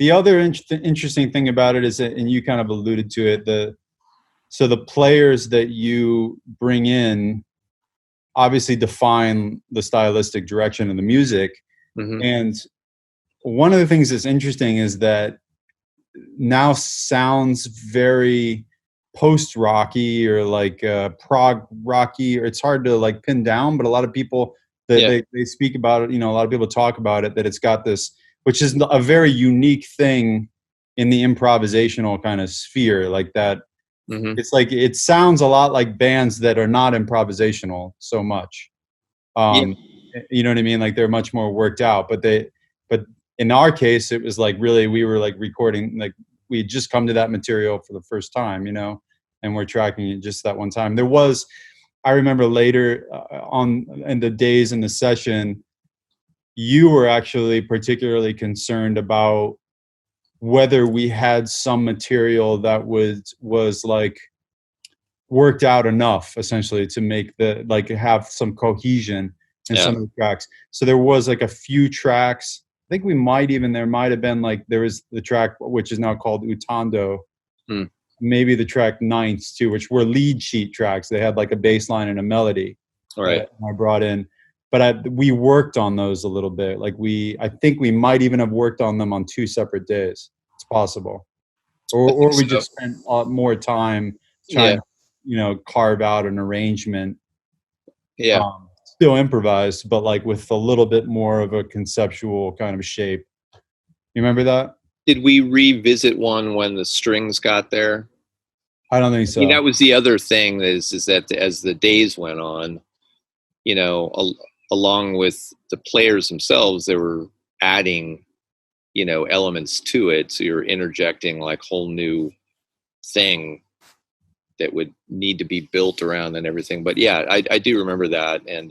the other interesting thing about it is that, and you kind of alluded to it, so the players that you bring in obviously define the stylistic direction of the music. Mm-hmm. And one of the things that's interesting is that now sounds very post-rocky or like prog rocky, or it's hard to like pin down, but a lot of people that they speak about it, you know, a lot of people talk about it, that it's got this, which is a very unique thing in the improvisational kind of sphere, like that. Mm-hmm. It's like, it sounds a lot like bands that are not improvisational so much. You know what I mean? Like they're much more worked out, but in our case, it was like, really, we were like recording, like we had just come to that material for the first time, you know, and we're tracking it just that one time. I remember later in the days in the session, you were actually particularly concerned about whether we had some material that was like worked out enough, essentially, to make like have some cohesion in some of the tracks. So there was like a few tracks. I think there might have been like, there was the track which is now called Utando, maybe the track Ninths too, which were lead sheet tracks. They had like a bass line and a melody. All right. I brought in, but we worked on those a little bit. Like I think we might even have worked on them on 2 separate days. It's possible, or we just spent more time trying to, you know, carve out an arrangement. Still improvised, but like with a little bit more of a conceptual kind of shape. You remember that? Did we revisit one when the strings got there? I don't think so. I mean, that was the other thing is that as the days went on, you know, along with the players themselves, they were adding, you know, elements to it. So you're interjecting like whole new thing that would need to be built around and everything. But yeah, I do remember that. And